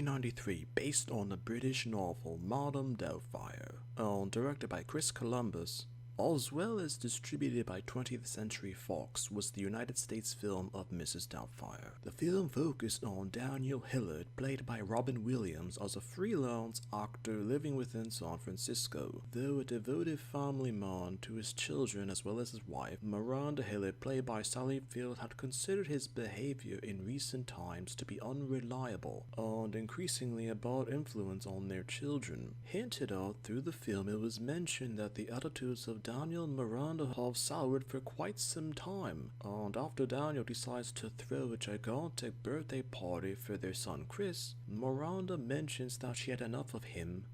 1993, based on the British novel Madame Doubtfire, directed by Chris Columbus, as well as distributed by 20th Century Fox, was the United States film of Mrs. Doubtfire. The film focused on Daniel Hillard, played by Robin Williams, as a freelance actor living within San Francisco. Though a devoted family man to his children as well as his wife, Miranda Hillard, played by Sally Field, had considered his behavior in recent times to be unreliable and increasingly a bad influence on their children. Hinted at through the film, it was mentioned that the attitudes of Daniel and Miranda have soured for quite some time, and after Daniel decides to throw a gigantic birthday party for their son Chris, Miranda mentions that she had enough of him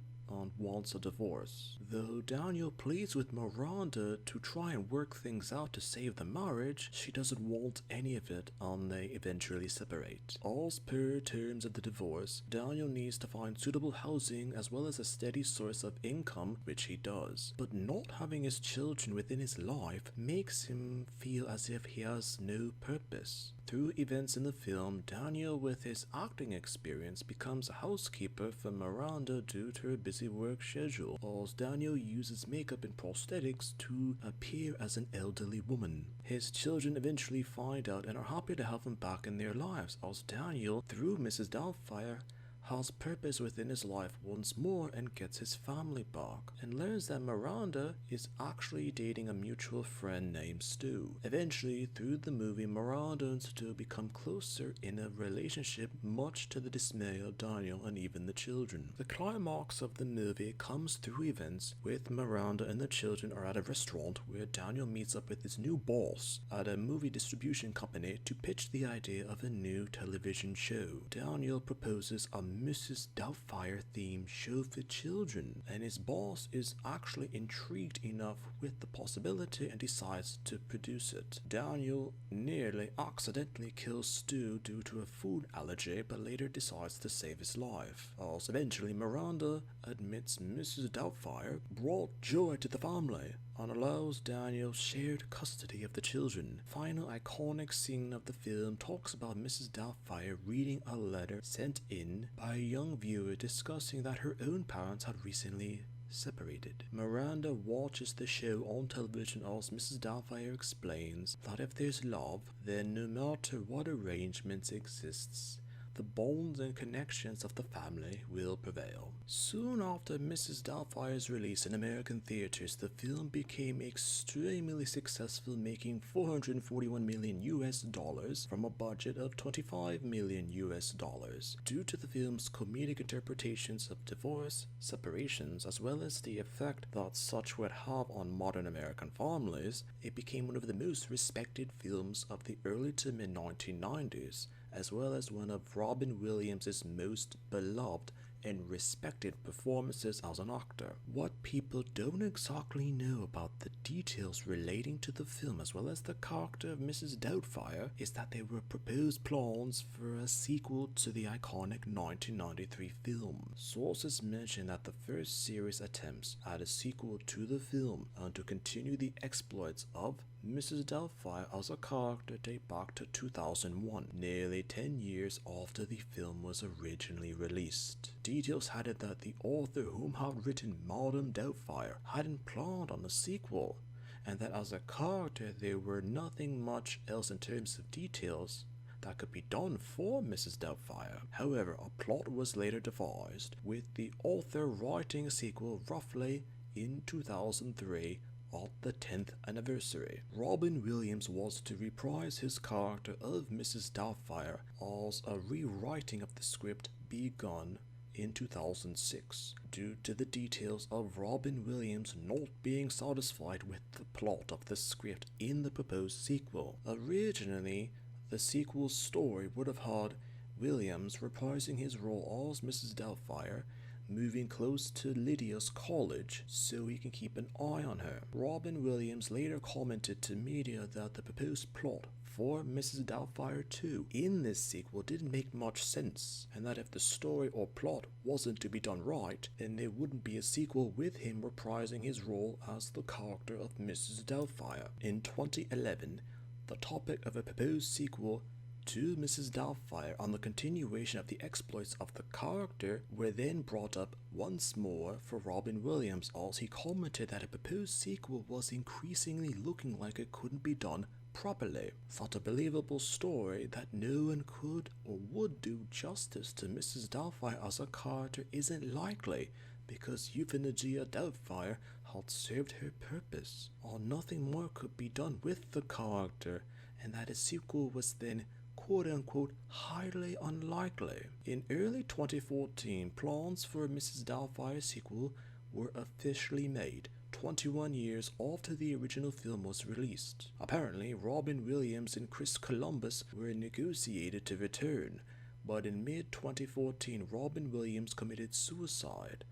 and wants a divorce. Though Daniel pleads with Miranda to try and work things out to save the marriage, she doesn't want any of it and they eventually separate. As per terms of the divorce, Daniel needs to find suitable housing as well as a steady source of income, which he does. But not having his children within his life makes him feel as if he has no purpose. Through events in the film, Daniel, with his acting experience, becomes a housekeeper for Miranda due to her busy work schedule, as Daniel uses makeup and prosthetics to appear as an elderly woman. His children eventually find out and are happy to have him back in their lives, as Daniel, through Mrs. Doubtfire, has purpose within his life once more and gets his family back, and learns that Miranda is actually dating a mutual friend named Stu. Eventually, through the movie, Miranda and Stu become closer in a relationship, much to the dismay of Daniel and even the children. The climax of the movie comes through events with Miranda and the children are at a restaurant where Daniel meets up with his new boss at a movie distribution company to pitch the idea of a new television show. Daniel proposes a Mrs. Doubtfire themed show for children, and his boss is actually intrigued enough with the possibility and decides to produce it. Daniel nearly accidentally kills Stu due to a food allergy, but later decides to save his life, as eventually Miranda admits Mrs. Doubtfire brought joy to the family and allows Daniel shared custody of the children. Final iconic scene of the film talks about Mrs. Doubtfire reading a letter sent in by a young viewer discussing that her own parents had recently separated. Miranda watches the show on television as Mrs. Doubtfire explains that if there's love, then no matter what arrangements exists, the bonds and connections of the family will prevail. Soon after Mrs. Doubtfire's release in American theaters, the film became extremely successful, making $441 million from a budget of $25 million. Due to the film's comedic interpretations of divorce, separations, as well as the effect that such would have on modern American families, it became one of the most respected films of the early to mid 1990s, as well as one of Robin Williams' most beloved and respected performances as an actor. What people don't exactly know about the details relating to the film as well as the character of Mrs. Doubtfire is that there were proposed plans for a sequel to the iconic 1993 film. Sources mention that the first series attempts at a sequel to the film and to continue the exploits of Mrs. Doubtfire as a character date back to 2001, nearly 10 years after the film was originally released. Details had it that the author whom had written Madame Doubtfire hadn't planned on a sequel, and that as a character there were nothing much else in terms of details that could be done for Mrs. Doubtfire. However, a plot was later devised, with the author writing a sequel roughly in 2003 at the 10th anniversary. Robin Williams was to reprise his character of Mrs. Doubtfire as a rewriting of the script begun in 2006, due to the details of Robin Williams not being satisfied with the plot of the script in the proposed sequel. Originally, the sequel's story would have had Williams reprising his role as Mrs. Doubtfire, moving close to Lydia's college so he can keep an eye on her. Robin Williams later commented to media that the proposed plot for Mrs. Doubtfire 2 in this sequel didn't make much sense, and that if the story or plot wasn't to be done right, then there wouldn't be a sequel with him reprising his role as the character of Mrs. Doubtfire. In 2011, the topic of a proposed sequel to Mrs. Doubtfire on the continuation of the exploits of the character were then brought up once more for Robin Williams, as he commented that a proposed sequel was increasingly looking like it couldn't be done properly. Thought a believable story that no one could or would do justice to Mrs. Doubtfire as a character isn't likely, because Euthanasia Doubtfire had served her purpose, or nothing more could be done with the character, and that a sequel was then quote-unquote highly unlikely. In early 2014, plans for a Mrs. Doubtfire sequel were officially made, 21 years after the original film was released. Apparently, Robin Williams and Chris Columbus were negotiated to return, but in mid-2014 Robin Williams committed suicide,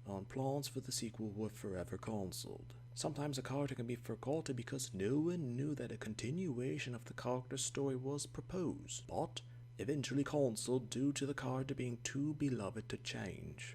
and plans for the sequel were forever cancelled. Sometimes a character can be forgotten because no one knew that a continuation of the character's story was proposed, but eventually cancelled due to the character being too beloved to change.